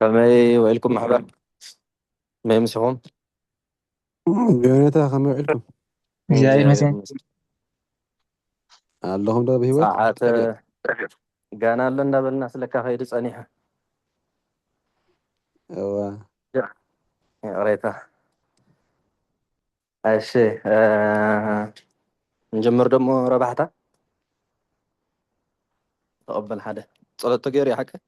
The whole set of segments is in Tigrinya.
فماي وإلكم محبا ما يمسكم جونيتا خمي علكم እግዚአብሔር ይመስገን። اللهم ده بهوت ساعات قانا لنا بلنا سلكا خير صنيحة ايوه قريتها الشيء نجمر دمو ربحتها تقبل حدا صلاة تغير يا حكا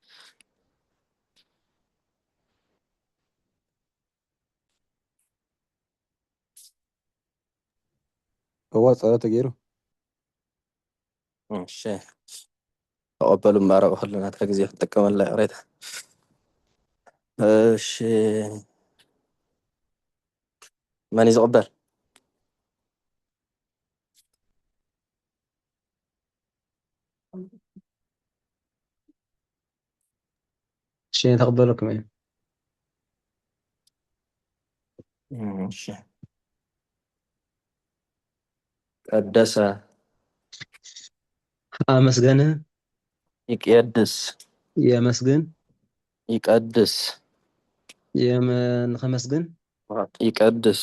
هو صلاة غيره الشيء تقبل مبارك خلنا تركزي تكمل الله قريتها الشيء ماني زقبل እሺ ተቀበለኩም እየ الشيء قدس አመስገን يقدس የመስግን يقدس ንኸመስግን يقدس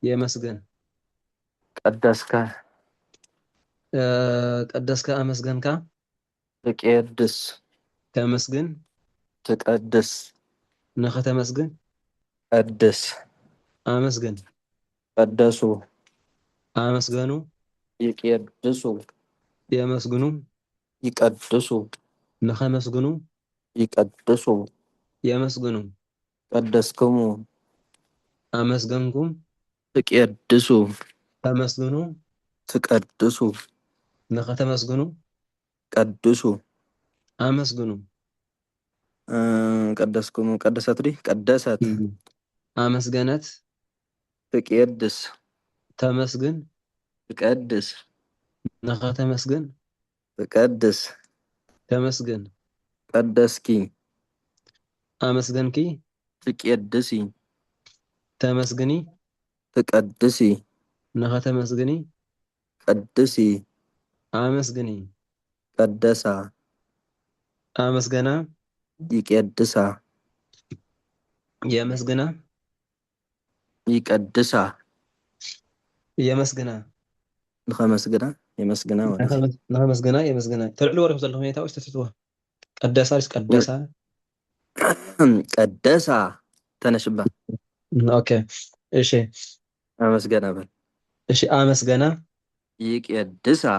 የመስግን قدسك ቀደስካ አመስገንካ تقدس ተመስግን تقدس ንኸተመስግን قدس አመስግን قدسوا አመስገኑ يقدسوا የመስግኑ يقدسوا ንኸመስግኑ يقدسوا የመስግኑ قدسكم አመስገንኩም تقدسوا ተመስግኑ تقدسوا ንኸተመስግኑ قدسوا አመስግኑ قدسكم قدست دي قدست አመስገነት تقدس ተመስግን تقدس ንኸተመስግን تقدس ተመስግን قدسكي አመስገንኪ تقدسي ተመስግኒ تقدسي ንኸተመስግኒ قدسي አመስግኒ قدسا አመስገና يقدسا የመስግና يقدسا የመስግና نخمسجنا يمسجنا ولا ንኸመስግና የመስግና ተልዕሉ ወሪኹ ዘለኹም ሁኔታ ወይ ተትትዎ ቀደሳ ስ ቀደሳ قدسا تنشبه ኦኬ እሺ أمسجنا بل እሺ አመስገና يقدسا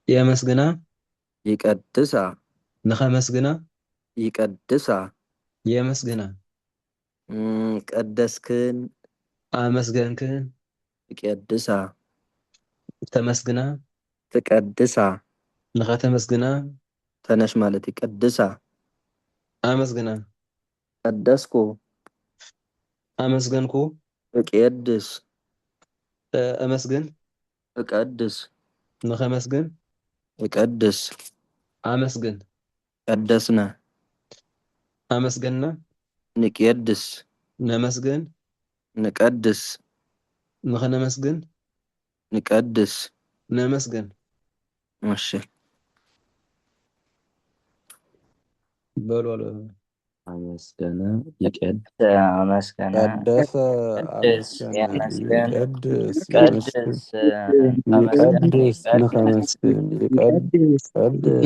የመስግና يقدسا ንኸመስግና يقدسا የመስግና قدسكن አመስገንክን يقدسا ተመስግና تقدسا ንኸተመስግና تنش مالتي قدسا አመስግና قدسكو አመስገንኩ تقدس አመስግን تقدس ንኸመስግን يقدس አመስግን قدسنا አመስገንና نقدس ነመስግን نقدس ንኸነመስግን نقدس ነመስግን ماشي በሉ አሉ أمسجنا يقدس አመስገና قدس ቅድስ የመስገን يقدس ቅድስ አመስገን يقدس نخمسكن يقدس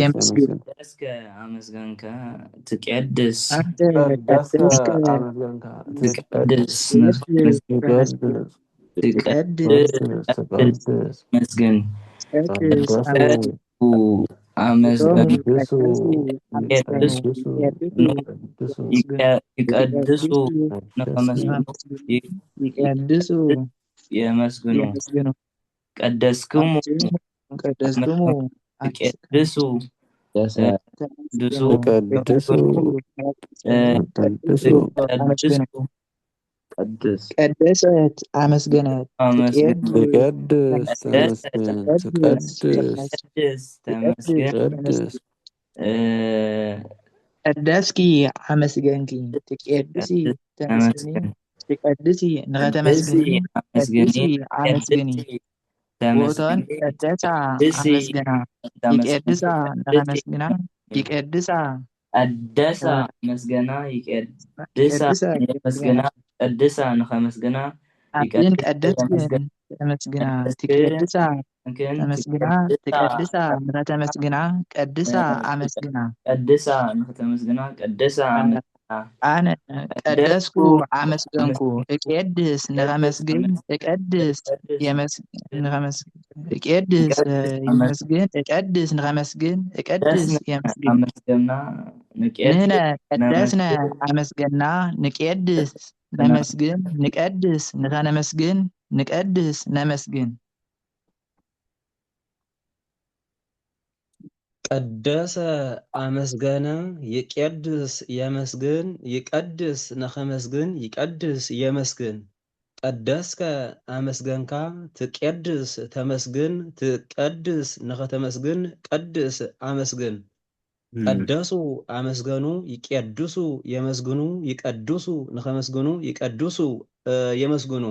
يمسكن ቅድስከ አመስገንከ ትቀድስ قدس أمسكنك ትቀድስ تقدس ትቀድስ تقدس መስገን قدس አመስገን يقدس ይቀድሱ ይቀድሱ ነመስግኑ ይቀድሱ የመስግኑ ቀደስክሙ ቀደስክሙ ትቀድሱ ቅዱሱ تقدس تقدس ቀድሱ ቅድስ ቀደሰት አመስገነት አመስግን تقدس تمسكن تقدس ቅድስ ተመስገን تقدس ቀደስኪ አመስገንኪ ትቀድሲ ተመስግኒ ተመስገን ትቀድሲ ንኸተመስግኒ አመስግኒ ቀድሲ አመስግኒ ቦታን ቀደሳ አመስገና ይቀድሳ ንኸመስግና ይቀድሳ قدسا مسجنا يقدسا قدسة يمسجنا قدسا نخمسجنا عارفين يقدسا يمسجنا تمسجنا قدسكن تقدسة ممكن تمسجنا تقدسا تقدسة مرة تمسجنا قدسة أمسجنا قدسا نختمسجنا قدسا عمسجنا أنا قدسكو قدسكو أمسجنكو مسجنا اقدس قدس نغمسجن اقدس قدس يمس نغمس اقدس قدس يمسجن اقدس نغمسجن قدسنا اقدس يمسجن أمسجنا نقدس نهنا قدسنا أمسجنا نقدس نمسجن نقدس نغنمسجن نقدس نمسجن ቀደሰ አመስገነ ይቀድስ የመስግን ይቀድስ ነኸመስግን ይቀድስ የመስግን ቀደስከ አመስገንካ ትቀድስ ተመስግን ትቀድስ ነኸተመስግን ቀድስ አመስግን ቀደሱ አመስገኑ ይቀድሱ የመስግኑ ይቀድሱ ነኸመስግኑ ይቀድሱ የመስግኑ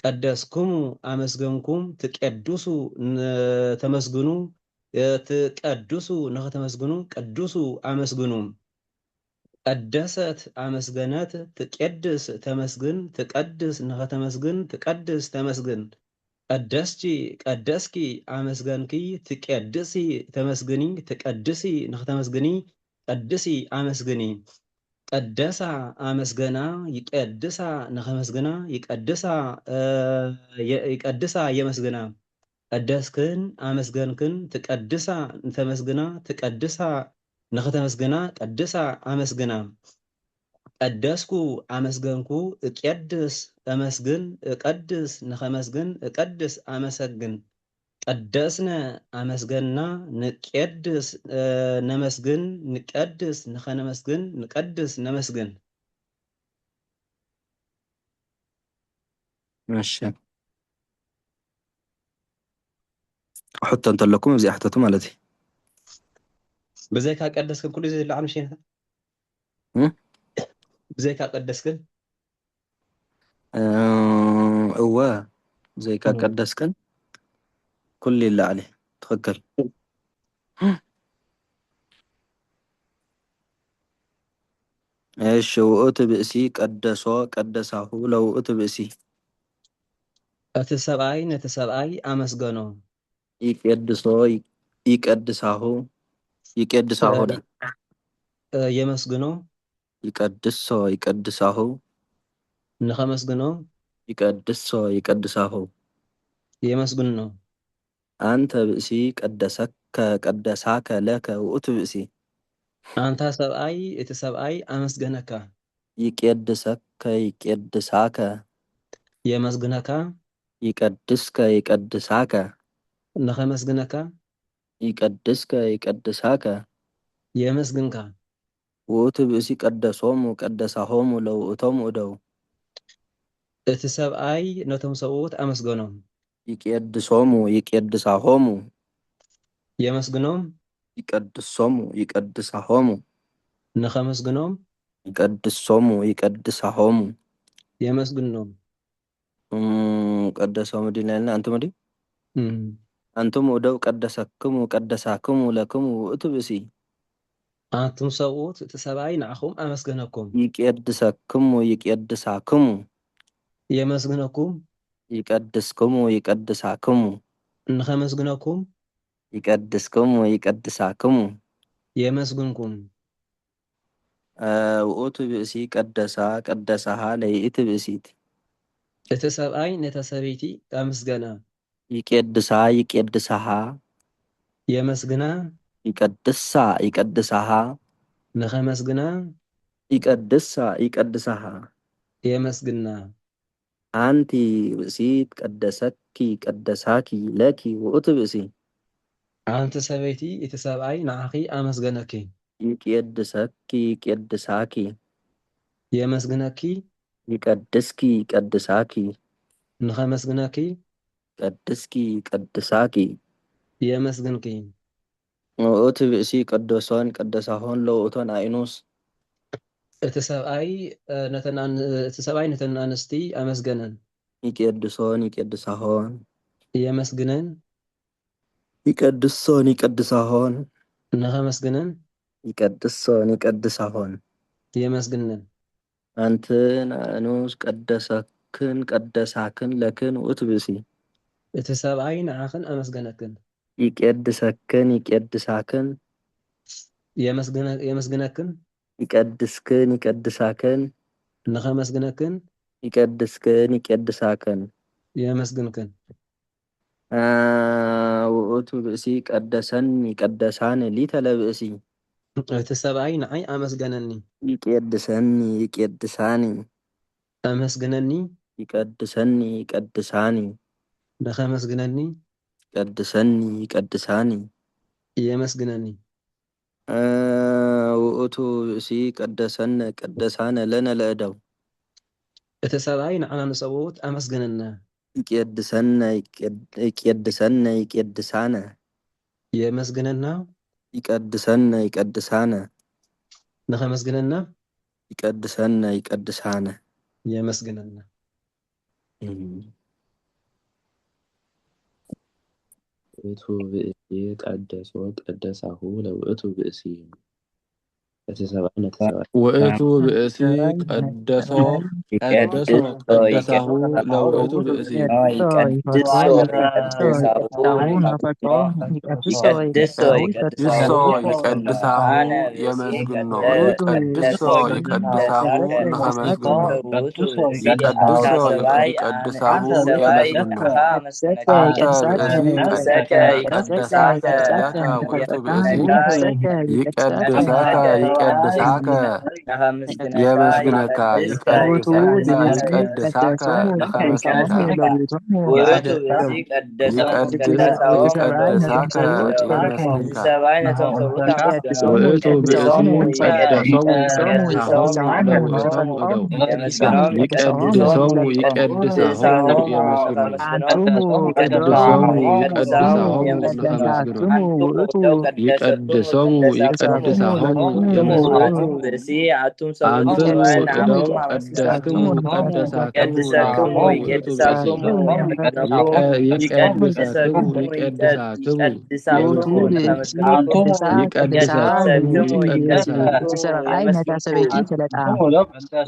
ቀደስኩሙ አመስገንኩም ትቀድሱ ተመስግኑ ትቀድሱ ነኸተመስግኑ ቅዱሱ አመስግኑ ቀደሰት አመስገነት ትቀድስ ተመስግን ትቀድስ ነኸተመስግን ትቀድስ ተመስግን ቀደስቺ ቀደስኪ አመስገንኪ ትቀድሲ ተመስግኒ ትቀድሲ ነኸተመስግኒ ቀድሲ አመስግኒ ቀደሳ አመስገና ይቀድሳ ነኸመስግና ይቀድሳ የመስግና ቀደስክን አመስገንክን ትቀድሳ ተመስግና ትቀድሳ ነኸተመስግና ቀድሳ አመስግና ቀደስኩ አመስገንኩ እቀድስ ተመስግን እቀድስ ነኸመስግን እቀድስ አመሰግን ቀደስነ አመስገና ንቀድስ ነመስግን ንቀድስ ነኸነመስግን ንቀድስ ነመስግን ماشي حتى انت لكم زي حتى مالتي بزيك قدسكن كل زي اللي عم شيء بزيك قدسكن هو زي كقدسكن كل اللي عليه تفكر ايش وقت بأسي قدسوا قدسه لو وقت بأسي أتسبعي نتسبعي أمسجنو يقدسوا يقدسه يقدسه ده يمسجنو يقدسه يقدسه نخمسجنو يقدسه يمسجنو أنت بأسي قدسك لك وقت بأسي أنت سبعي إتسبعي أمسجنك يقدسك يمسجنك يقدسك نخمسجنك يقدسك يمسجنك وقت بأسي قدسهم وقدسهم لو أتم أدو إتسبعي نتم سوت أمسجنو يقدسهم يمسجنو يقدسهم نخمسجنو يقدسهم يمسجنو قدسهم دي لنا أنتم أدو قدساكم لكم وقت بأسي أنتم سوت إتسبعي نعخم أمسجنكم يقدسكم يمسجنكم يقدسكم نخمسجنكم يقدسكم يمسجنكم وقت بأسي قدسها ليئت بأسيت إتسبعي نتسبيتي أمسجنا يقدسها يمسجنا يقدسها نخمسجنا يقدسها يمسجنا أنت بأسيت قدساكي لك وقت بأسي أنت سبيتي إتسابعي نعخي أمسجنكي يقدساكي يمسجنكي يقدساكي نخمسجنكي قدساكي يمسجنكي وقت بأسي قدسهون لو أتون عينوس إتسابعي نتن أنستي أمسجنن يقدسهون يمسجنن يقدسهون نخمسجنن ይቀድሶን ይቀድሳሆን የመስግነን አንትን አኑስ ቀደሰክን ቀደሳክን ለክን ውእቱ ብእሲ እቲ ሰብኣይ ንዓኽን ኣመስገነክን ይቀድሰክን ይቀድሳክን የመስግነክን ይቀድስክን ይቀድሳክን ንኸመስግነክን ይቀድስክን ይቀድሳክን የመስግንክን ውእቱ ብእሲ ቀደሰኒ ቀደሳን ሊተለ ብእሲ እቲ ሰብኣይ ንዓይ ኣመስገነኒ ይቀድሰኒ ይቀድሳኒ ኣመስግነኒ ይቀድሰኒ ይቀድሳኒ ንኸመስግነኒ ይቀድሰኒ ይቀድሳኒ የመስግነኒ ውእቱ ብእሲ ቀደሰነ ቀደሳነ ለነ ለእደው እቲ ሰብኣይ ንዓና ንሰብኡት ኣመስግነና ይቀድሰነ ይቀድሰነ ይቀድሳነ የመስግነና ይቀድሰነ ይቀድሳነ ንኸመስግነና ይቀድሰነ ይቀድሳነ የመስግነና ውእቱ ብእሲ ቀደሶ ቀደሳሁ ለውእቱ ብእሲ እቲ ሰብኣይ ነቲ ሰብኣይ ውእቱ ብእሲ ቀደሶ ቀደሶ ቀደሳሁ ለውእቱ ብእሲ ይቀድሶ ይቀድሳሁ የመስግኖ ይቀድሶ ይቀድሳሁ ንኸመስግኖ ይቀድሶ ይቀድሳሁ የመስግኖ አንተ ብእሲ ቀደሳከ ለከ ውእቱ ብእሲ ይቀድሰከ ይቀድሳከ የመስግነካ ይቀድሰከ ይቀድሳከ ንኸመስግነካ ይቀድሳከ የመስግንካ ውእቱ ብእሲ ቀደሶሙ ቀደሳሆሙ ለውእቶሙ እደው ይቀድሶሙ ይቀድሳሆሙ የመስግኖ ይቀድሶሙ ይቀድሳሆሙ ንኸመስግኖ ይቀድሶሙ ይቀድሳሆሙ የመስግኖ አንትሙ እደው ቀደስክሙ ቀደሳክሙ ናሆሙ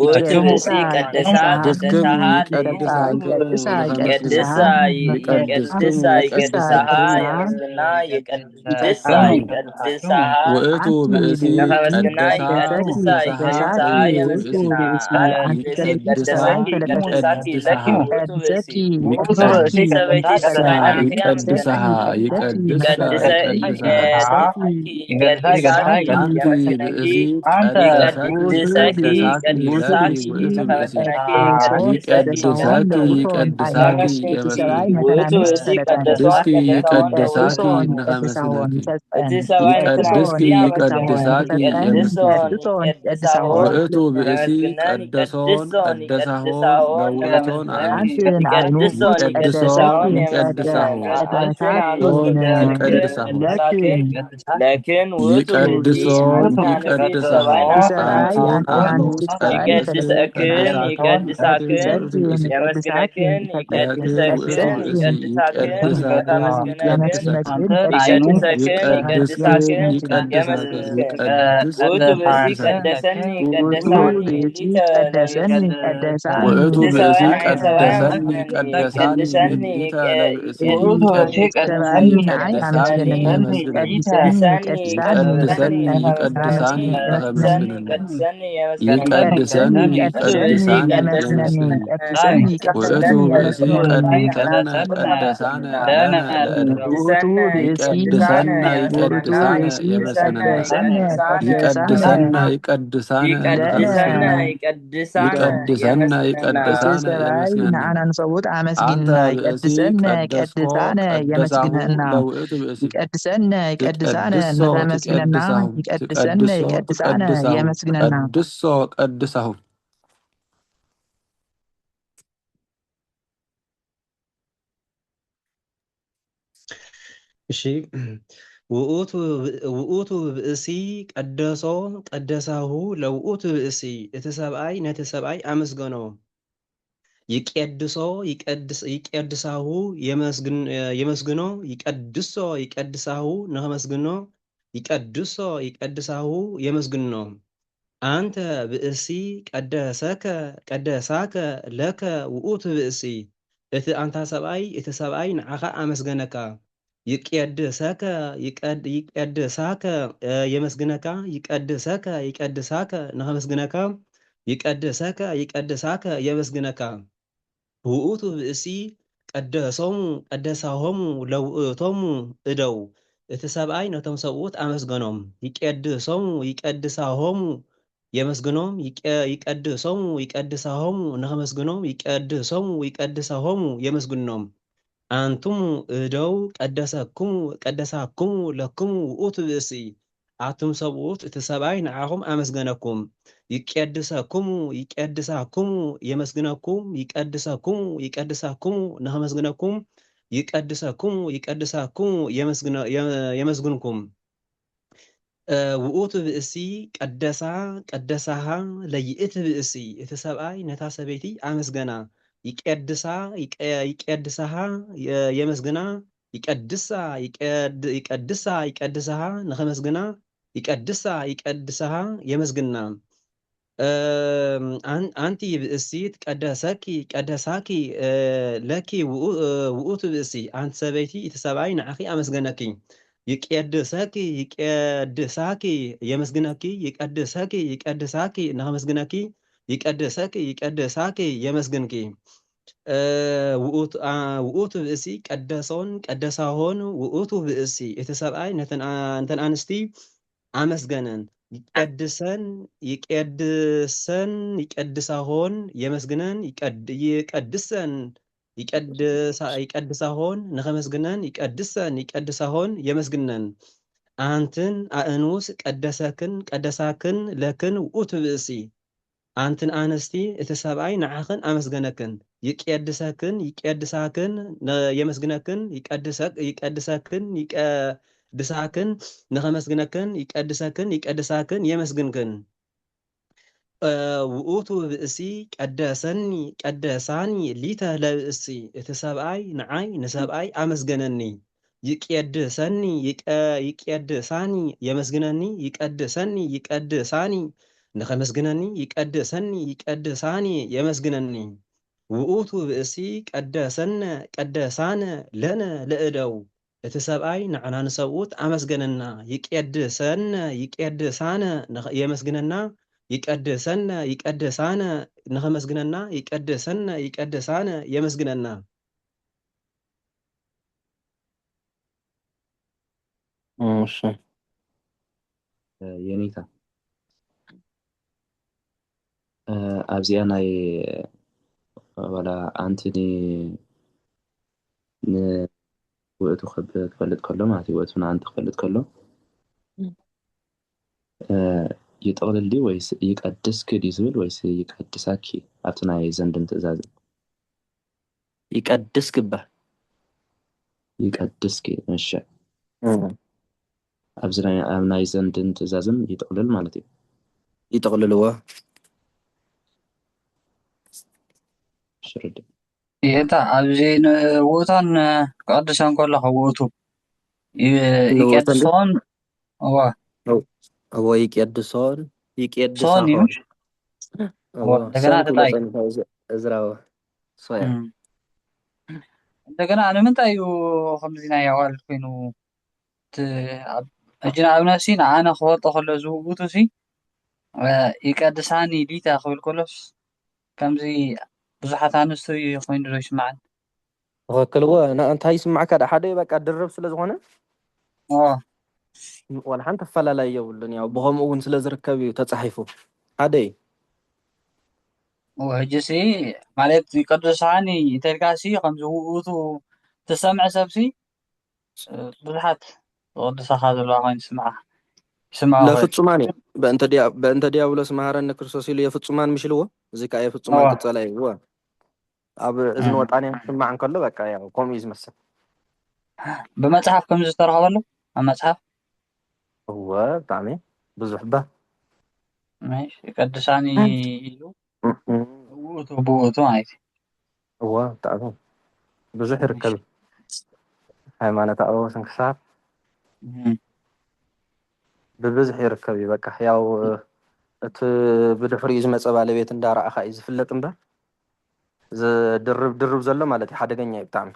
ውእቱ ብእሲ ይቀድሰክሙ ይቀድሳክሙ ይቀድሰክሙ ውእቱ ብእሲ ውእቱ ብእሲ ቀደሶን ቀደሳሆን ለውእቶን አሚን ይቀድሶን ይቀድሳሁ ይቀድሳሁ ይቀድሶን ይቀድሳሁ አንትን አኑስ ቀደሳክን ይቀድሳክን ውእቱ ብእሲ ቀደሰኒ ቀደሳኒ ሊተ ለብእሲ ይቀድሰኒ ይቀድሰኒ ይቀድሳኒ ንኸመስግነኒ ይቀድሰኒ ይቀድሳኒ የመስግነኒ ውእቱ ብእሲ ቀድሰነ ቀደሳነ ለነ ለእደው ይቀድሰነ ይቀድሳነ የመስግነና ይቀድሰነ ይቀድሳነ ንኸመስግነና ይቀድሰነ ይቀድሳነ የመስግነና አንተ ብእሲ ቀደስኮ ቀደሳሁ ለውእቱ ብእሲ ይቀድሰነ ይቀድሳነ ትቀድሶ ንኸመስግነና ትቀድሳሁ ይቀድሰነ ይቀድሳነ የመስግነና ቀድሶ ቀድሳሁ እሺ ውእቱ ብእሲ ቀደሶ ቀደሳሁ ለውእቱ ብእሲ እቲ ሰብኣይ ነቲ ሰብኣይ ኣመስገኖ ይቀድሶ ይቀድሳሁ የመስግኖ ይቀድሶ ይቀድሳሁ ንኸመስግኖ ይቀድሶ ይቀድሳሁ የመስግኖ አንተ ብእሲ ቀደሳከ ለከ ውእቱ ብእሲ እቲ አንታ ሰብአይ እቲ ሰብአይ ንዓኻ አመስገነካ ይቀድሰከ ይቀድሳከ የመስግነካ ይቀድሳከ ንኸመስግነካ ይቀድሳከ የመስግነካ ውእቱ ብእሲ ቀደሳሆሙ ለውእቶሙ እደው እቲ ሰብአይ ነቶም ሰብኡት አመስገኖም ይቀድሶሙ ይቀድሳሆሙ የመስግኖም ይቀድሶሙ ይቀድሳሆሙ ንኸመስግኖም ይቀድሶሙ ይቀድሳሆሙ የመስግኖም አንቱሙ እደው ቀደሳኩሙ ለክሙ ውእቱ ብእሲ አቱም ሰብኡት እቲ ሰብአይ ንዓኹም አመስገነኩም ይቀድሳኩሙ የመስግነኩም ይቀድሳኩሙ ንኸመስግነኩም ይቀድሳኩሙ የመስግንኩም ውእቱ ብእሲ ቀደሳሃ ለይእቲ ብእሲ እቲ ሰብአይ ነታ ሰበይቲ አመስገና ይቀድሳሃ የመስግና ይቀድሳሃ ንኸመስግና ይቀድሳሃ የመስግና አንቲ ብእሲት ቀደሳኪ ለኪ ውእቱ ብእሲ አንቲ ሰበይቲ እቲ ሰብአይ ንዓኺ አመስገነኪ ይቀድሳኪ የመስግነኪ ይቀድሳኪ ንኸመስግነኪ ይቀድሳኪ የመስግንኪ ውእቱ ብእሲ ቀደሳሆን ውእቱ ብእሲ እቲ ሰብአይ ነተን አንስቲ አመስገነን ይቀድሳሆን የመስግነን ይቀድሳሆን ንኸመስግነን ይቀድሳሆን የመስግነን አንትን አእኑስ ቀደሳክን ለክን ውእቱ ብእሲ አንትን አንስቲ እቲ ሰብአይ ንዓኽን አመስገነክን ይቀድሳክን የመስግነክን ይቀድሳክን ንኸመስግነክን ይቀድሳክን የመስግንክን ውእቱ ብእሲ ቀደሳኒ ሊተ ለብእሲ እቲ ሰብአይ ንዓይ ንሰብአይ አመስገነኒ ይቀድሳኒ የመስግነኒ ይቀድሳኒ ንኸመስግነኒ ይቀድሳኒ የመስግነኒ ውእቱ ብእሲ ቀደሳነ ለነ ለእደው እቲ ሰብአይ ንዓና ንሰብኡት አመስገነና ይቀድሳነ የመስግነና ይቀድሳነ ንኸመስግነና ይቀድሳነ የመስግነና እሺ የኔታ ኣብዚኣ ናይ ዋላ ኣንትኒ ንውእቱ ክፈልጥ ከሎ ማለት እዩ ውእቱ ንኣንቲ ክፈልጥ ከሎ ይጠቕልል ድዩ ወይስ ይቀድስኪ ድዩ ዝብል ወይስ ይቀድሳኪ ኣብቲ ናይ ዘንድን ትእዛዝ ይቀድስ ክባል ይቀድስኪ እሺ ኣብዚ ኣብ ናይ ዘንድን ትእዛዝን ይጠቕልል ማለት እዩ ይጠቕልልዎ ሽርድ የታ ኣብዚ ውእቶን ክቅድሰን ከለኹ ውእቱ ይቀድሶን እዎ ይቀድሶን ሶን እዩ እንደገና ተጣይ እዝራዎ ሶያ እንደገና ንምንታይ እዩ ከምዚ ናይ ኣዋልድ ኮይኑ እጅና ኣብነሲ ንኣነ ክፈልጦ ከሎ እዚ ውእቱ ሲ ይቀድሳኒ ሊታ ክብል ከሎስ ከምዚ ብዙሓት ኣንስቱ ኮይኑ ዶ ይስማዓን ተኸክልዎ እንታይ ይስማዓካ ሓደ በቃ ድርብ ስለ ዝኾነ ወላ ሓንቲ ኣፈላላይ የብሉን ያው ብኸምኡ እውን ስለ ዝርከብ እዩ ተፃሒፉ ሓደ ሕጂሲ ማለት ይቀድሳኒ እንተልካሲ ከምዚ ውእቱ ትሰምዐ ሰብሲ ብዙሓት ዝቅድሳኻ ዘለዋ ኮይኑ ይስምዓ ለፍጹማን እዩ በእንተ ዲያብሎስ መሃረኒ ክርስቶስ ኢሉ የፍጹማን ምሽልዎ እዚ ከዓ የፍጹማን ቅፀላ እዩ ኣብ እዝኒ ወጣንያ ስማዕ እንከሎ በቃ ያው ከምኡ እዩ ዝመስል ብመፅሓፍ ከምዚ ዝተረኸበሎ ኣብ መፅሓፍ እወ ብጣዕሚ ብዙሕ ባ ይቀድሳኒ ኢሉ ውእቱ ብውእቱ ማለት እዩ እወ ብጣዕሚ ብዙሕ ይርከብ ሃይማኖታዊ ስንክሳር ببزح يركبي بقى ያው እቲ ብድሕሪኡ ዝመፀ ባለቤት እንዳረኣኻ እዩ ዝፍለጥ እምበር ድርብ ዘሎ ማለት እዩ ሓደገኛ እዩ ብጣዕሚ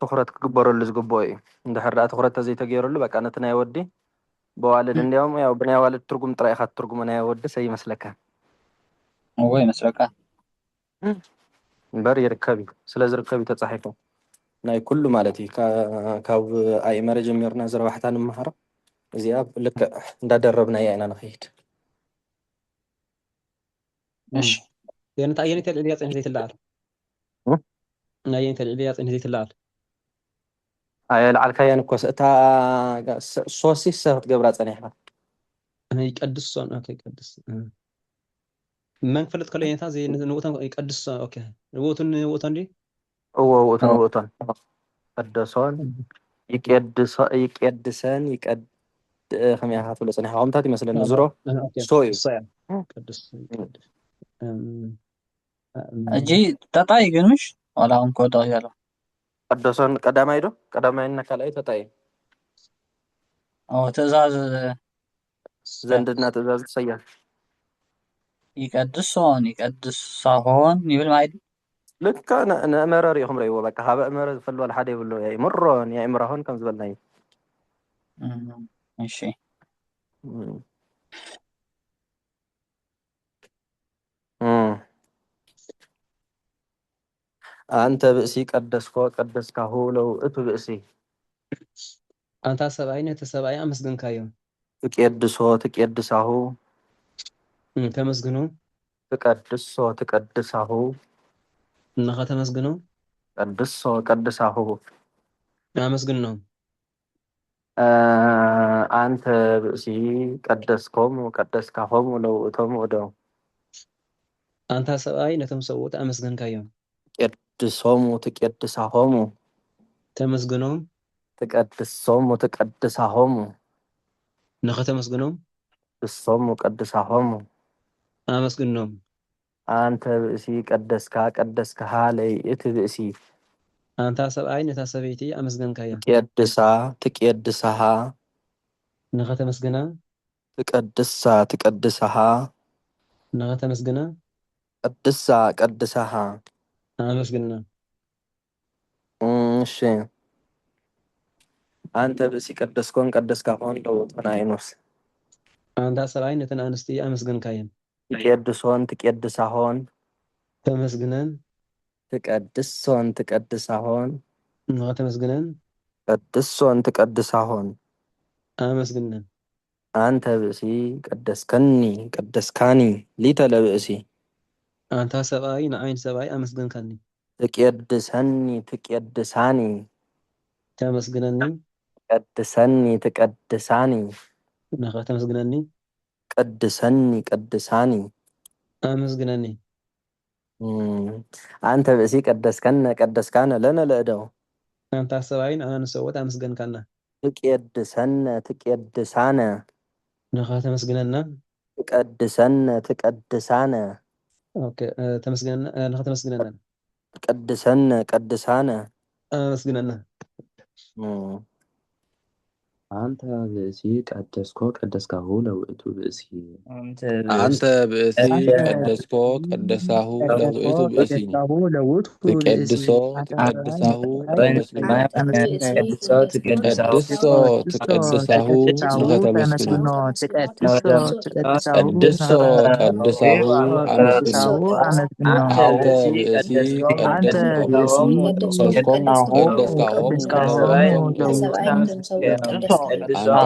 ትኩረት ክግበረሉ ዝግብኦ እዩ እንድሕር ዳኣ ትኩረት ተዘይተገይረሉ በቃ ነቲ ናይ ወዲ በዋልድ እንዲያውም ያው ብናይ ዋልድ ትርጉም ጥራይ ኢኻ ትርጉሞ ናይ ወዲ ሰይመስለካ ወይ መስለካ እምበር ይርከብ እዩ ስለ ዝርከብ እዩ ተፃሒፉ ናይ ኩሉ ማለት እዩ ካብ ኣእመረ ጀሚርና ዝረባሕታ ንምሃሮ እዚኣ ልክዕ እንዳደረብና ኢና ንኸይድ እሺ يعني تعيني تل إلياس إن زيت اللعل نعيني تل إلياس إن زيت اللعل لعلك يعني كوس تا صوصي سهت قبرات صنيحة أنا يقدس صون أوكي يقدس من فلت كله ينتا زي نوتن يقدس أوكي نوتن دي هو نوتن قدسون يقدسن يقد خميها هاتو لصنيحة هم تاتي مثلا نزرو سوي قدس أجي تطاي جنمش ولا أنكو ضيالة قدسون قدامي دو قدامي إنك لا تطاي أو تزاز زندنا تزاز سيا يقدسون يقدس صاحون يقول معي لك أنا أمرر يهم ريوا بك هذا أمرر فلو الحد يقول له يا مرون يا إمرهون كم زبلناي ماشي أنت بأسي قدسك هو لو أتو بأسي أنت سبعين تسبعين أمسجن كايو تقدسه تمسجنو تقدسه نخا تمسجنو قدسه أمسجنو أنت بأسي قدسكهم لو أتم ودو أنت سبعين تمسوت أمسجن كايو تقدسهم تمسجنو تقدسهم نخا تمسجنو قدسهم أمسجنو أنت بأسي قدسك هالي بأسي أنت سبعين تسبيتي أمسجن كايو تقدسها نخا تمسجنا تقدسها نخا تمسجنا قدسها أمسجنا شيء أنت بأسي قدسكون لو تناينوس أنت سبعين تنانستي أمسجن كايو تقدسهون تمسجنن تقدسهون نخا تمسجنن تقدسهون أمسجنن أنت بأسي قدسكاني ليت لبأسي أنت سبعين عين سبعين أمسجن كاني تقدساني تمسجنني تقدساني نخا تمسجنني قدساني أمسجنني أنت بأسي قدسكان لنا لأدو أنت سبعين أنا نسوت أمسجن كنا تقدسانا نخا تمسجننا تقدسانا أوكي تمسجننا نخا تمسجننا قدسانا أمسجننا أنت بأسي قدسكه لو أتو بأسي أنت بأسي قدسه لو أتو بأسي تقدسه تمسكنه تقدسه نخت مسكنه قدسه أمسكنه أنت بأسي قدسكم لو أنت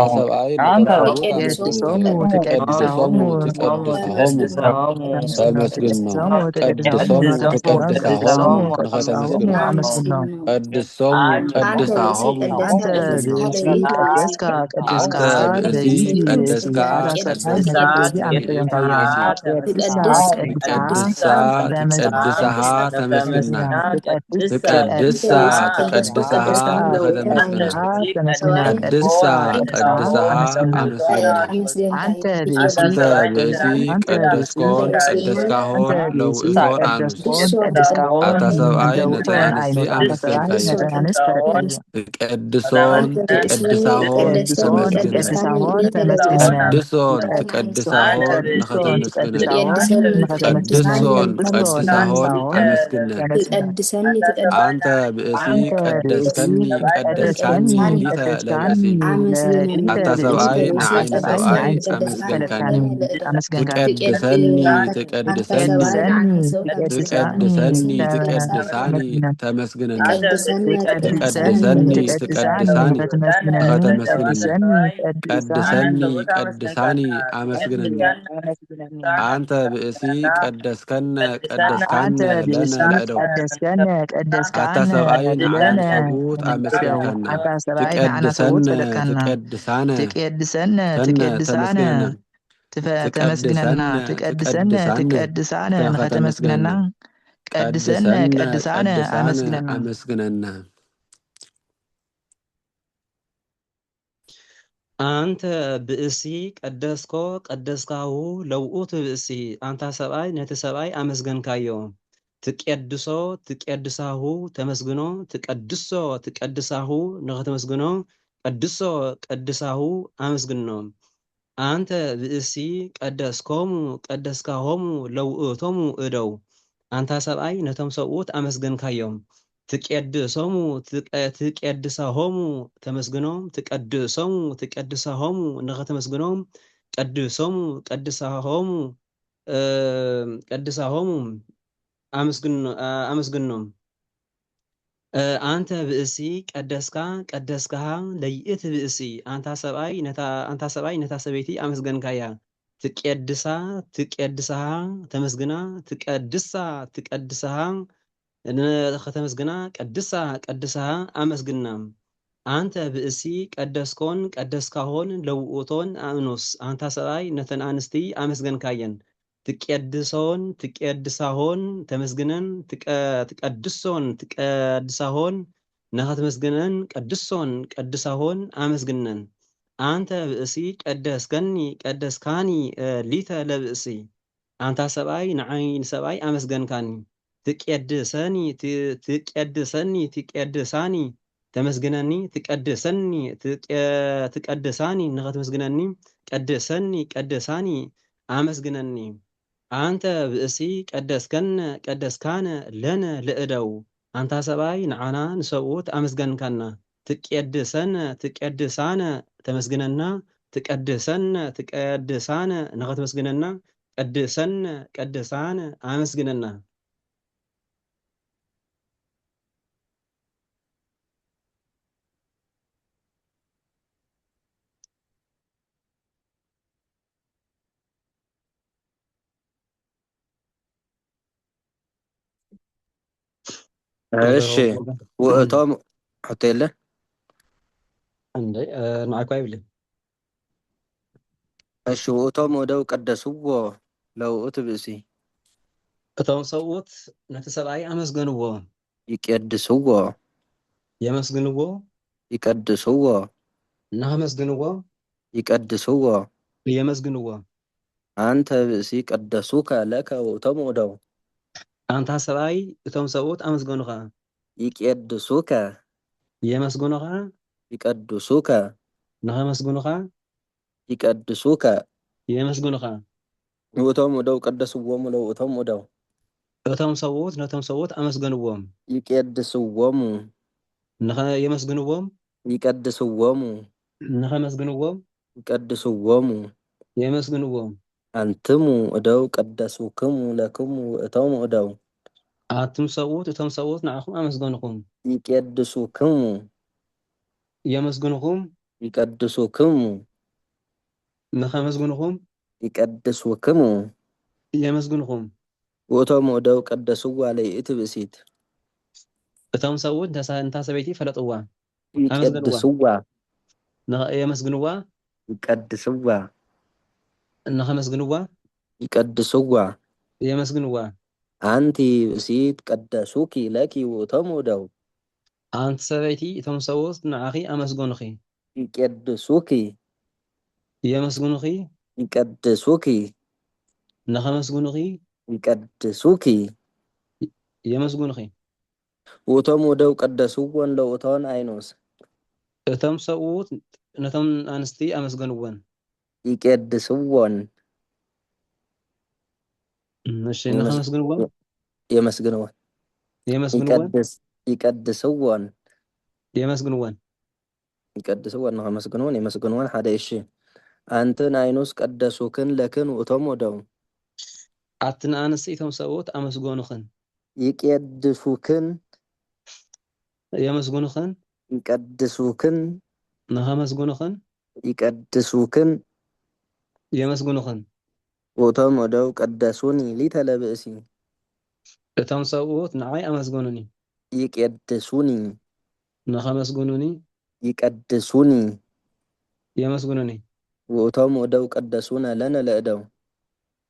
سبعين تسوت تقدسهم تقدسهم تمسكنه قدسهم تقدسهم نخت مسكنه قدسهم قدسهم أنت بأسي قدسك أنت بأسي قدسك قدسها تمسكنه تقدسها نخت مسكنه قدسها ቀድሰሃ አመስግና አንተ አንተ ብእሲ ቀደስኮን ቀደስካሆን ለውእቶን አንስ አታ ሰብአይ ነተን አንስቲ አመስገንካዮ ትቀድሶን ትቀድሳሆን ተመስግነ ቀድሶን ትቀድሳሆን ንኸተመስግነን ቀድሶን ቀድሳሆን አመስግነን አንተ ብእሲ ቀደስከኒ ቀደስካኒ ሊተ ለብእሲ አታ ሰብአይ ንዓይነ ሰብአይ አመስገንካኒ ትቀድሰኒ ትቀድሰኒ ትቀድሰኒ ትቀድሳኒ ተመስግነኒ ትቀድሰኒ ትቀድሳኒ ንኸተመስግነኒ ቀድሰኒ ቀድሳኒ አመስግነኒ አንተ ብእሲ ቀደስከነ ቀደስካነ ለነ ለእደው አታ ሰብአይ ንዓና ሰቡት አመስገንካነ ትቀድሰነ ትቀድሳነ ተነ ተመስግነነ ተመስግነና ትቀድሰነ ትቀድሳነ ንኸተመስግነና ቀድሰነ ቀድሳነ አመስግነና አመስግነና አንተ ብእሲ ቀደስኮ ቀደስካሁ ለውኡት ብእሲ አንታ ሰብአይ ነቲ ሰብአይ አመስገንካዮ ትቀድሶ ትቀድሳሁ ተመስግኖ ትቀድሶ ትቀድሳሁ ንኸተመስግኖ ቀድሶ ቀድሳሁ አመስግኖ አንተ ብእሲ ቀደስኮሙ ቀደስካሆሙ ለውእቶሙ እደው አንታ ሰብአይ ነቶም ሰብኡት አመስገንካዮም ትቀድሶሙ ትቀድሳሆሙ ተመስግኖም ትቀድሶሙ ትቀድሳሆሙ ንኸተመስግኖም ቀድሶሙ ቀድሳሆሙ ቀድሳሆሙ አመስግኖም አንተ ብእሲ ቀደስካ ቀደስካሃ ለይእቲ ብእሲ አንታ ሰብአይ ነታ ሰበይቲ አመስገንካያ ትቀድሳ ትቀድሳሃ ተመስግና ትቀድሳ ትቀድሳሃ ከተመስግና ቀድሳ ቀድሳሃ አመስግና አንተ ብእሲ ቀደስኮን ቀደስካሆን ለውኡቶን አእኖስ አንታ ሰብአይ ነተን አንስቲ አመስገንካየን ትቀድሶን ትቀድሳሆን ተመስግነን ትቀድሶን ትቀድሳሆን ንኸተመስግነን ቀድሶን ቀድሳሆን አመስግነን አንተ ብእሲ ቀደስከኒ ቀደስካኒ ሊተ ለብእሲ አንታ ሰብአይ ንዓይን ሰብአይ አመስገንካኒ ትቀድሰኒ ትቀድሰኒ ትቀድሳኒ ተመስግነኒ ትቀድሰኒ ትቀድሳኒ ንኸተመስግነኒ ቀድሰኒ ቀድሳኒ አመስግነኒ አንተ ብእሲ ቀደስከነ ቀደስካነ ለነ ለእደው አንታ ሰብአይ ንዓና ንሰብኡት አመስገንካና ትቀድሰነ ትቀድሳነ ተመስግነና ትቀድሰነ ትቀድሳነ ንኸተመስግነና ቀድሰነ ቀድሳነ አመስግነና እሺ ውእቶም ሕቴለ እንዴ ንዓይኳ ይብልን እሺ ውእቶም ወደው ቀደስዎ ለውእቱ ብእሲ እቶም ሰብኡት ነቲ ሰብኣይ አመስገንዎ ይቀድስዎ የመስግንዎ ይቀድስዎ እናመስግንዎ ይቀድስዎ የመስግንዎ አንተ ብእሲ ቀደሱከ ለከ ውእቶም ወደው አንታ ሰብኣይ እቶም ሰብኡት አመስገኑኻ ይቀድሱከ የመስግኑኻ ይቀድሱከ ንኸመስግኑኻ ይቀድሱከ የመስግኑኻ ውእቶም ወደው ቀደስዎሙ ለውእቶም ወደው እቶም ሰብኡት ነቶም ሰብኡት አመስገንዎም ይቀድስዎሙ የመስግንዎም ይቀድስዎሙ ንኸመስግንዎም ይቀድስዎሙ የመስግንዎም አንትሙ እደው ቀደሱክሙ ለክሙ ውእቶም እደው አትም ሰብኡት እቶም ሰብኡት ንዓኹም አመስገንኹም ይቀድሱክሙ የመስግንኹም ይቀድሱክሙ ንኸመስግንኹም ይቀድሱክሙ የመስግንኹም ውእቶም እደው ቀደስዋ ለይእቲ ብእሲት እቶም ሰብኡት እንታ ሰበይቲ ፈለጥዋ ይቀድስዋ የመስግንዋ ይቀድስዋ ንኸመስግንዋ ይቀድስዋ የመስግንዋ አንቲ ብእሲት ቀደሱኪ ለኪ ውእቶም እደው አንቲ ሰበይቲ እቶም ሰብኡት ንዓኺ አመስገኑኺ يقدسوك يمسجنوخ يقدسوك نخمسجنوخ يقدسوك يمسجنوخ وتم ودو قدسوون لوتون اينوس እቶም ሰብኡት ነቶም ኣንስቲ ኣመስገንዎን يقدسوون እሺ ንኸመስግንዎን يمسجنوون የመስግንዎን يقدسوون የመስግንዎን يقدسوون نخمسجنوون يمسجنوون حدا إشي أنت ناينوس قدسوكن لكن وتم ودو ኣትን ኣንስቲ እቶም ሰብኡት ኣመስገኑኽን يقدسوكن የመስግኑኽን يقدسوكن ንኸመስግኑኽን يقدسوكن የመስግኑኽን وتم ودو قدسوني لتلبئسي እቶም ሰብኡት ንዓይ ኣመስገኑኒ يقدسوني ንኸመስግኑኒ يقدسوني የመስግኑኒ وتم ودو قدسونا لنا لأدو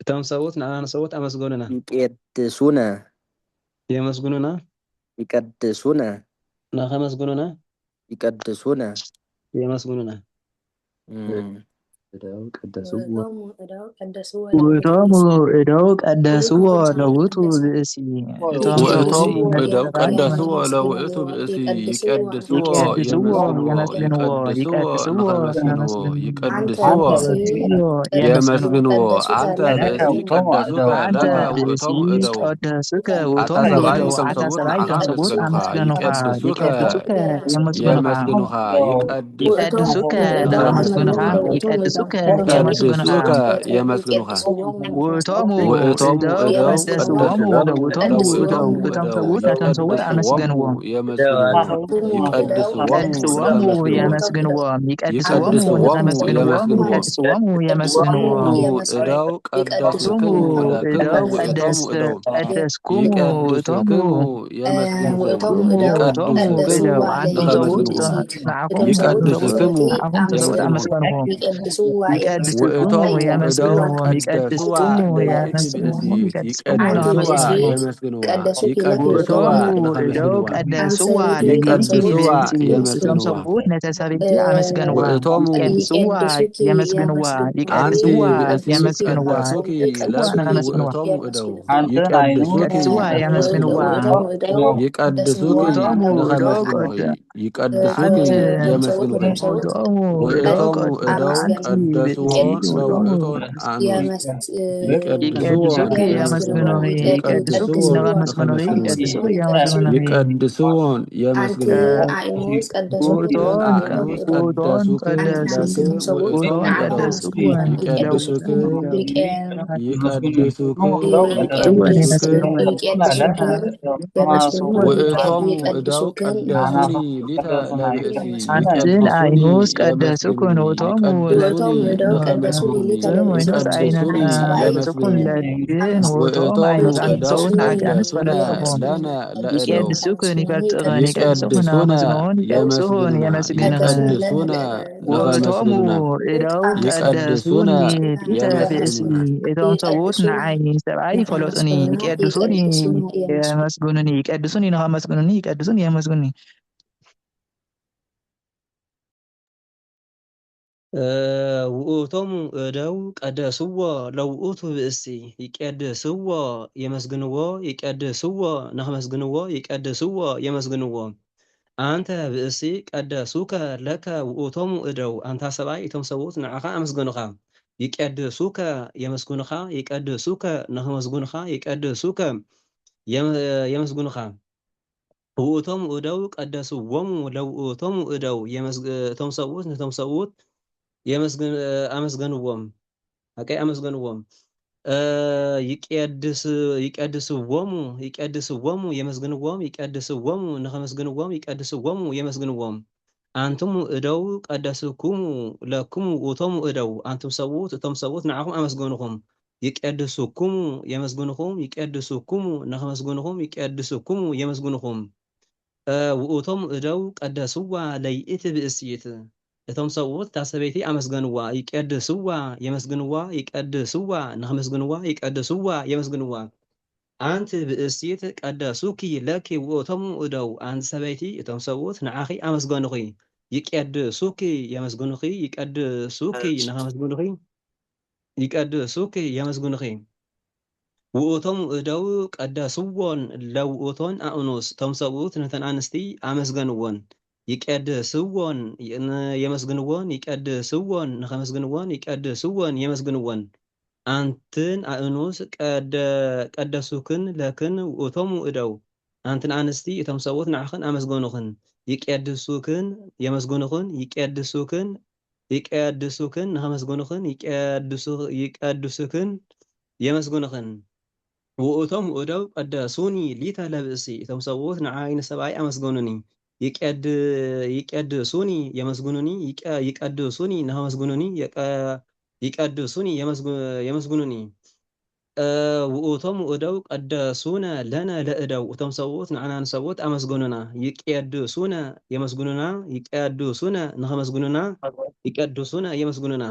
እቶም ሰብኡት ንኣና ሰብኡት ኣመስገኑና يقدسونا የመስግኑና يقدسونا ንኸመስግኑና يقدسونا የመስግኑና እደው ቀደስዎ ውእቶሙ እደው ቀደስዎ ለውእቱ ብእሲ እቶም ውእቶሙ ሰብኡት እደው ሰብኣይ ቀደስዎ ለውእቱ ብእሲ ይቀድስዎ ይቀድስዎ የመስግንዎ የመስግንዎ ይቀድስዎ ይቀድስዎ ንኸመስግንዎ የመስግንዎ የመስግንዎ አንተ ብእሲ ቀደሱከ አንተ ለከ ብእሲ ውእቶሙ እደው ቀደስከ አታ ውእቶሙ ሰብኣይ እደው እቶም አታ ሰብኡት ሰብኣይ እቶም ንዓኻ ሰብኡት ኣመስገኑኻ ኣመስገኑኻ ይቀድሱከ የመስግኑኻ የመስግኑኻ ይቀድሱከ ይቀድሱከ የመስግኑኻ ይቀድሱከ የመስግኑኻ የመስግኑኻ ውእቶሙ ውእቶሙ እደው እደው ቀደስዎሙ ለውእቶሙ እደው እቶም ሰብኡት ነቶም ሰብኡት ኣመስገንዎም ይቀድስዎሙ የመስግንዎም ይቀድስዎሙ ንኸመስግንዎም ይቀድስዎሙ የመስግንዎም እደው ቀደስክሙ እደው ለክሙ ውእቶሙ እደው ቀደስኩሙ እቶሙ የመስግንክሙ እቶሙ እደው አንቱም ሰብኡት ንዓኹም ይቀድስክሙ ንዓኹም ሰብኡት ኣመስገንዎም ይቀድስክሙ ውእቶሙ እደው የመስግንዎም ቀደስዋ ይቀድስክሙ ለይእቲ የመስግንዎም ብእሲ ይቀድስክሙ የመስግንዋ ይቀድስዋ ውእቶሙ እደው ንኸመስግንዋ ቀደስዋ ለይእቲ ይቀድስዋ ብእሲ እቶም የመስግንዋ ሰብኡት ነተ ሰበይቲ ኣመስገንዋ ውእቶሙ ይቀድስዋ የመስግንዋ አንቲ ይቀድስዋ ብእሲ የመስግንዋ ቀደሱኪ ይቀድስዋ ለኪ ንኸመስግንዋ ውእቶሙ እደው አንተ ይቀድሱኪ ይቀድስዋ የመስግንዋ ይቀድሱኪ ውእቶሙ እደው ንኸመስግንኺ ይቀድሱኪ አንቲ የመስግንኺ ውእቶሙ እደው ውእቶሙ እደው አንቲ ቀደስዎን ብእሲ ውእቶሙ ለውእቶን አንስ ይቀድስዎ ይቀድሱኪ የመስግኑኺ ይቀድሱኪ ይቀድስዎ ንኸመስግኑኺ ንኸመስግንኺ ይቀድሱኪ የመስግኑኺ ይቀድስዎን የመስግንኺ ውእቶን አእኑስ ቀደሱክ ቀደሱክ ለክ ውእቶን ውእቶሙ እደው ቀደስክዎን ይቀድሱክ ይቀድሱክ ይቀድስዎን ይቀድሱክ የመስግንዎ ውእቶሙ እደው ቀደሱኒ ሊተ ለብእሲ አንትን አይኑስ ቀደሱኩን የመስግኑኒ ውእቶሙ ይቀድሱኒ ንኸመስግኑኒ አይኑስ አይነት ይቀድሱኒ ቀደሱኩን የመስግኑኒ ለግን ውእቶሙ ውእቶሙ አይኑስ አንተ እደው ሰውት ንዓጋንስ ቀደሱነ ፈለጥኹም ለነ ለእደው ይቀድሱክን ይፈርጥኽን ይቀድሱክን ይቀድሱነ መስግንዎን ይቀድሱን የመስግንኽን ይቀድሱነ ውእቶሙ ንኸመስግኑነ እደው ይቀድሱነ ቀደሱኒ ሊተ ብእሲ የመስግኑነ እቶም ሰብኡት ንዓይ ሰብኣይ ይፈለጡኒ ይቀድሱኒ የመስግኑኒ ይቀድሱኒ ንኸመስግኑኒ ይቀድሱን የመስግኑኒ ውእቶሙ እደው ቀደስዎ ለውእቱ ብእሲ ይቀድስዎ የመስግንዎ ይቀድስዎ ንኸመስግንዎ ይቀድስዎ የመስግንዎ አንተ ብእሲ ቀደሱከ ለከ ውእቶሙ እደው አንታ ሰብኣይ እቶም ሰብኡት ንዓኻ ኣመስገኑኻ ይቀድሱከ የመስግኑኻ ይቀድሱከ ንኸመስግኑኻ ይቀድሱከ የመስግኑኻ ውእቶሙ እደው ቀደስዎሙ ለውእቶሙ እደው እቶም ሰብኡት ነቶም ሰብኡት ኣመስገንዎም አቀይ ኣመስገንዎም ይቀድስዎሙ የመስግንዎም ይቀድስዎሙ ንኸመስግንዎም ይቀድስዎሙ የመስግንዎም አንቱም እደው ቀደስኩሙ ለክሙ ውእቶሙ እደው አንቱም ሰብኡት እቶም ሰብኡት ንዓኹም ኣመስገኑኹም ይቀድሱኩሙ የመስግንኹም ይቀድሱኩሙ ንኸመስግንኹም ይቀድሱኩሙ የመስግንኹም ውእቶሙ እደው ቀደስዋ ለይእቲ ብእሲት እቶም ሰብኡት እታ ሰበይቲ ኣመስገንዋ ይቀድስዋ የመስግንዋ ይቀድስዋ ንኸመስግንዋ ይቀድስዋ የመስግንዋ አንቲ ብእሲት ቀደሱኪ ለኪ ውእቶሙ እደው አንቲ ሰበይቲ እቶም ሰብኡት ንዓኺ ኣመስገኑኺ ይቀድሱኪ የመስጉንኺ ይቀድሱኪ ንኸመስጉንኺ ይቀድሱኪ የመስጉንኺ ውእቶም እደው ቀደስዎን ለውእቶን አእኑስ ቶም ሰብኡት ነተን አንስቲ አመስገንዎን ይቀድስዎን የመስግንዎን ይቀድስዎን ንኸመስግንዎን ይቀድስዎን የመስግንዎን አንትን አእኑስ ቀደሱክን ለክን ውእቶም እደው አንትን አንስቲ እቶም ሰብኡት ንዓኽን አመስገኑኽን ይቀድሱክን የመስግኑኽን ይቀድሱክን ንኸመስግኑኽን ይቀድሱክን የመስግኑኽን ውእቶም እደው ቀደሱኒ ሊተ ለብእሲ እቶም ሰብኡት ንዓይ ንሰብኣይ አመስገኑኒ ይቀድሱኒ የመስግኑኒ ይቀድሱኒ ንኸመስግኑኒ ይቀድሱኒ የመስግኑኒ ውእቶም እደው ቀደሱነ ለነ ለእደው እቶም ሰብኡት ንዓና ንሰብኡት አመስገኑና ይቀድሱነ የመስግኑና ይቀድሱነ ንኸመስግኑና ይቀድሱነ የመስግኑና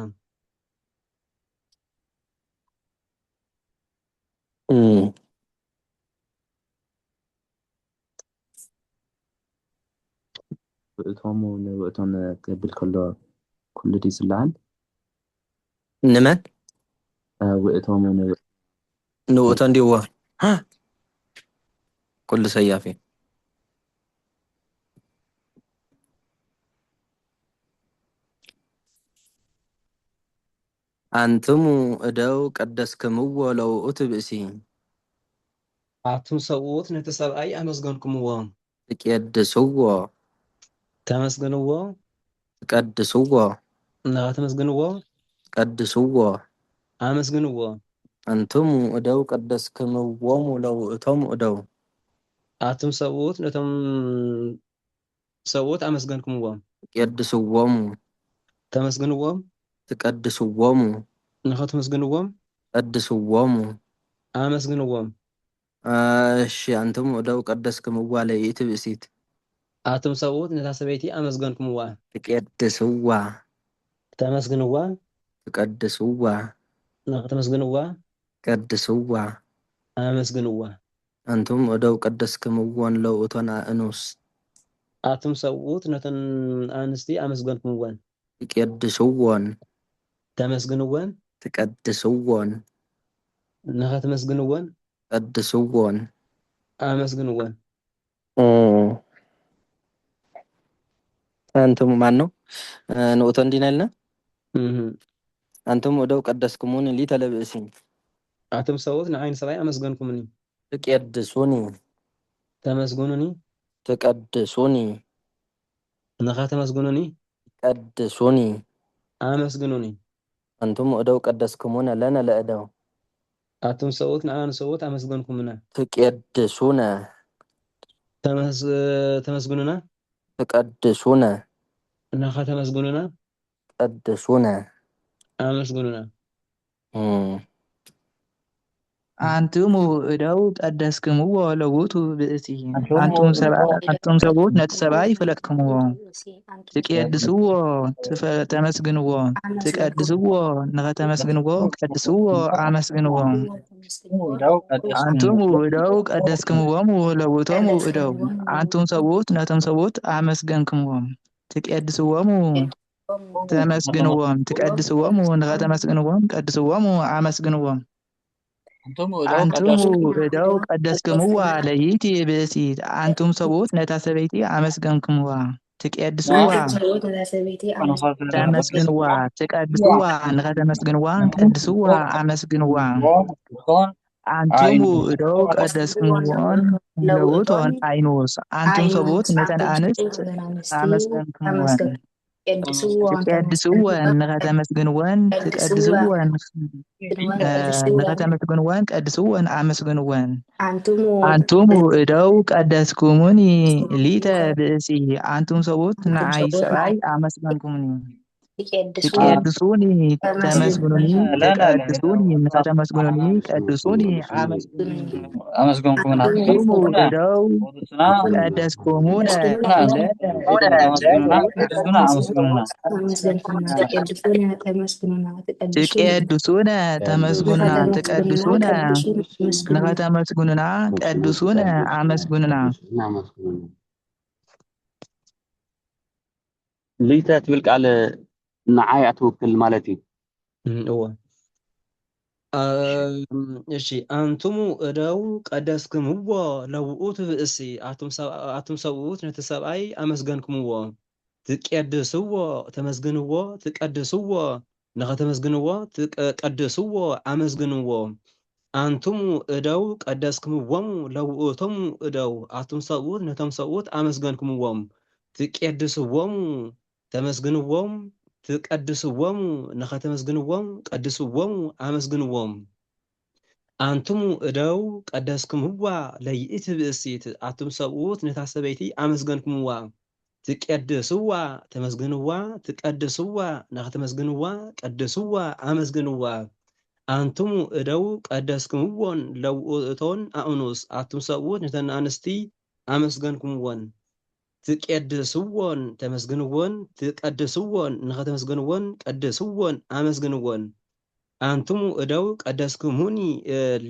ውእቶም ንውእቶም ክብል ከሎ ኩሉ ዲ ዝለዓል ንመን ውእቶም ንውእቶን ዲዋ ኩሉ ሰያፊ አንትሙ እደው ቀደስክምዎ ለውእቱ ብእሲ አቱም ሰብኡት ነቲ ሰብኣይ አመስገንኩምዎ ትቀድስዎ ተመስግንዎ ትቀድስዎ ናተመስግንዎ ቀድስዎ አመስግንዎ አንትሙ እደው ቀደስክምዎሙ ለውእቶም እደው አቱም ሰብኡት ነቶም ሰብኡት አመስገንኩምዎ ትቀድስዎሙ ተመስግንዎም ትቀድስዎሙ ንኸተመስግንዎም ቀድስዎሙ አመስግንዎም እሺ አንትሙ እደው ቀደስክምዋ ለይእቲ ብእሲት አቱም ሰብኡት ነታ ሰበይቲ አመስገንኩምዋ ትቀድስዋ ተመስግንዋ ትቀድስዋ ንኸተመስግንዋ ቀድስዋ አመስግንዋ አንቱም እደው ቀደስክምዎን ለውእቶን አእኑስ አቱም ሰብኡት ነተን አንስቲ አመስገንኩምዎን ትቀድስዎን ተመስግንዎን ትቀድስዎን ንኸተመስግንዎን ቀድስዎን አመስግንዎን አንትሙ ማን ነው ንውእቶን ዲና ኢልና አንትሙ እደው ቀደስክሙኒ ሊተ ለብእሲ አቱም ሰብኡት ንዓይን ሰብኣይ አመስገንኩምኒ ትቀድሱኒ ተመስግኑኒ ትቀድሱኒ ንኸተመስግኑኒ ቀድሱኒ አመስግኑኒ አንትሙ እደው ቀደስክሙነ ለነ ለእደው አቱም ሰብኡት ንዓና ንሰብኡት አመስገንኩምና ትቀድሱነ ተመስግኑና ትቀድሱነ ንኸተመስግኑና ቀድሱነ አመስግኑና አንትሙ እደው ቀደስክምዎ ለውእቱ ብእሲ አንቱም ሰብኡት ነቲ ሰብኣይ ፈለጥክምዎ ትቀድስዎ ተመስግንዎ ትቀድስዎ ንኸተመስግንዎ ቀድስዎ አመስግንዎ አንቱሙ እደው ቀደስክምዎሙ ለውእቶሙ እደው አንቱም ሰብኡት ነቶም ሰብኡት አመስገንክምዎም ትቀድስዎሙ ተመስግንዎም ትቀድስዎሙ ንኸተመስግንዎም ቀድስዎሙ አመስግንዎም አንቱሙ እደው ቀደስክምዋ ለይእቲ ብእሲት አንቱም ሰብኡት ነታ ሰበይቲ አመስገንክምዋ ትቀድስዋ ተመስግንዋ ትቀድስዋ ንኸተመስግንዋ ቀድስዋ አመስግንዋ አንቱሙ እደው ቀደስክምዎን ለውእቶን አይኑስ አንቱም ሰብኡት ነተን አንስት አመስገንክምወን ትቀድስወን ንኸተመስግንወን ትቀድስወን ንኸተመስግንወን ቀድስወን አመስግንወን አንቱሙ እደው ቀደስኩሙኒ ሊተ ብእሲ አንቱም ሰብኡት ንዓይ ሰብኣይ አመስገንኩሙኒ ትቀድሱኒ ተመስግኑኒ ትቀድሱኒ ንኸተመስግኑኒ ቀድሱኒ አመስገንኩምና አንቱሙ እደው ቀደስኩሙነ ትቀድሱነ ተመስግኑና ትቀድሱነ ንኸተመስግኑና ቀድሱነ አመስግኑና ሊተ ትብል ቃል ንዓይ ኣትውክል ማለት እዩ እወ እሺ አንቱሙ እደው ቀደስክምዎ ለውኡት ብእሲ አቱም ሰብኡት ነቲ ሰብኣይ ኣመስገንክምዎ ትቀድስዎ ተመስግንዎ ትቀድስዎ ንኸተመስግንዎ ትቀድስዎ ኣመስግንዎ አንቱሙ እደው ቀደስክምዎሙ ለውኡቶሙ እደው አቱም ሰብኡት ነቶም ሰብኡት ኣመስገንክምዎም ትቀድስዎሙ ተመስግንዎም ትቀድስዎሙ ንኸተመስግንዎም ቀድስዎሙ ኣመስግንዎም አንቱሙ እደው ቀደስክምዋ ለይእቲ ብእሲት አቱም ሰብኡት ነታ ሰበይቲ ኣመስገንክምዋ ትቀድስዋ ተመስግንዋ ትቀድስዋ ንኸተመስግንዋ ቀድስዋ ኣመስግንዋ አንቱሙ እደው ቀደስክምዎን ለውእቶን ኣእኑስ አቱም ሰብኡት ነተን ኣንስቲ ኣመስገንክምዎን ትቀድስዎን ተመስግንዎን ትቀድስዎን ንኸተመስግንዎን ቀድስዎን ኣመስግንዎን አንቱሙ እደው ቀደስክሙኒ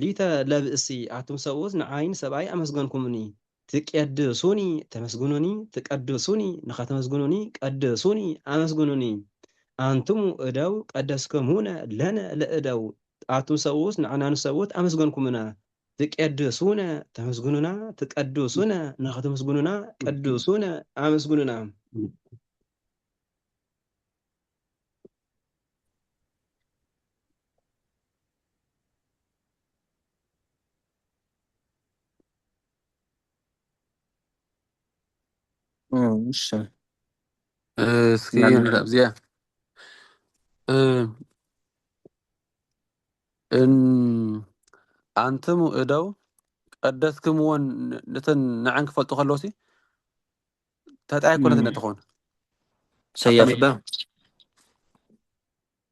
ሊተ ለብእሲ አቱም ሰብኡት ንዓይን ሰብኣይ ኣመስገንኩምኒ ትቀድሱኒ ተመስግኑኒ ትቀድሱኒ ንኸተመስግኑኒ ቀድሱኒ ኣመስግኑኒ አንቱሙ እደው ቀደስክሙነ ለነ ለእደው አቱም ሰብኡት ንዓናኑ ሰብኡት ኣመስገንኩምና ትቀድሱነ ተመስግኑና ትቀድሱነ ንኸተመስግኑና ቀድሱነ ኣመስግኑና እሺ እስኪ ንብላ እዚኣ አንትሙ እደው ቀደስክምዎን ነተን ንዓን ክፈልጡ ከለውሲ ተጣይ ኮነት ነትኾን ሰያፍ ባ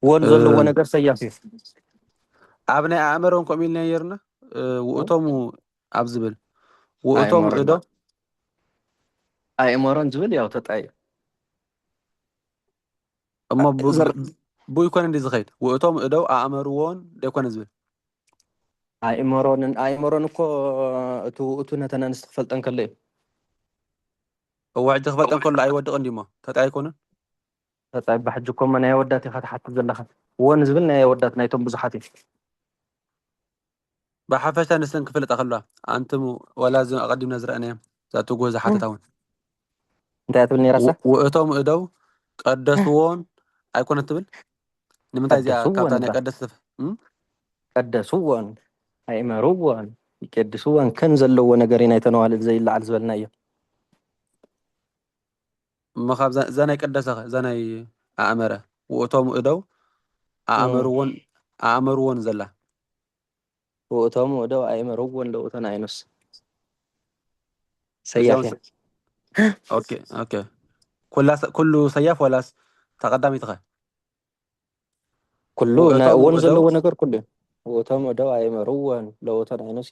ወን ዘለዎ ነገር ሰያፍ እዩ ኣብ ናይ ኣእምሮን ከምኡ ኢልና ነርና ውእቶሙ ኣብ ዝብል ውእቶሙ እደው ኣእምሮን ዝብል ያው ተጣይ እሞ ቡይ ኮነ እንዲ ዝኸይድ ውእቶሙ እደው ኣእመርዎን ደይኮነ ዝብል ኣእምሮን እኮ እቲ ነተን ኣንስቲ ክፈልጠን ከሎ እዩ እዋሕጂ ክፈልጠን ከሎ ኣይወድቕን ዲሞ ተጣይ ኣይኮነን ተጣይ ብሕጂ እኮ ናይ ኣወዳት ኢኻ ትሓትት ዘለኻ ወን ዝብል ናይ ኣወዳት ናይቶም ብዙሓት እዩ ብሓፈሻ ንስተን ክፍለጣ ከለዋ አንትሙ ወላ ኣቐዲምና ዝረአናዮም ዛቱ ጎዛ ሓተታ እውን እንታይ ትብል ነይራሳ ውእቶም እደው ቀደስዎን ኣይኮነት ትብል ንምንታይ እዚኣ ካብታ ናይ ቀደስዎን ኣይመርዎን ይቀድስዎን ከን ዘለዎ ነገር ናይ ተነዋልድ ዘይለዓል ዝበልና እዩ እሞ ካብ እዛ ናይ ቀደሰ እዛ ናይ ኣእመረ ውእቶም እደው ኣእመርዎን ዘላ ውእቶም እደው ኣይመርዎን ለውእቶን ኣይኑስ ሰያፍ ኦኬ ኩሉ ሰያፍ ወላስ ተቐዳሚትኸ ኩሉ ወን ዘለዎ ነገር ኩሉ ውእቶም እደው ኣይመርዎን ለውእቶን ኣይኑስ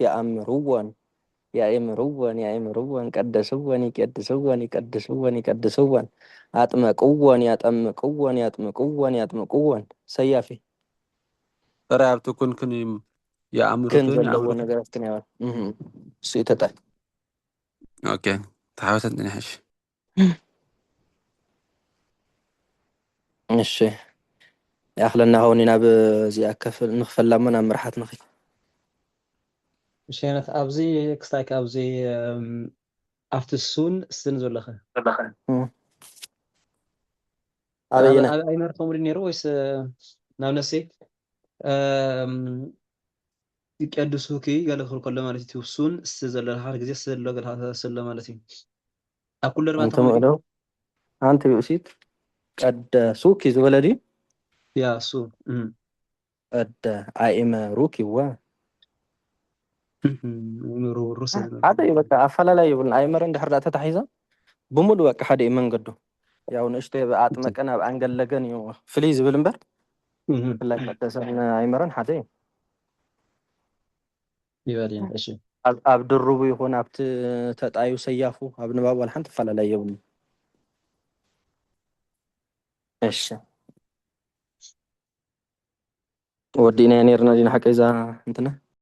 يأمرون قدسون يقدسون يطمقون سيافي رأيت كن يأمرون كن نجارات كنيوان سيتتا اوكي تحاولت نحش ماشي يا اخلنا هونينا بزي اكفل نخفل لمنا مرحات نخي مشانت ابزي كستايك ابزي افتسون استنزل لخ ابينا اي مرتهم نيرو ويس ناونسي يقدسوكي قال خل كل مالتي توسون استزل هر غزي استزل قال سل مالتي اكل رباتهم انت يوسيت قدسوكي زولدي يا سو قد ايمروكي وا هذا يبقى أفلا لا يبون أيمر عند حرة تحيزا بمود وقت حد إيمان قدو يا ونشتي بقى مكانها بأنجل لجن يو فليز بالنبر لا تسمع أيمران حدي يبالين إيش عبد الربي يكون عبد تتأيو سيافو ابن باب والحنت فلا لا يبون إيش ودينا نيرنا دينا حكي إذا أنتنا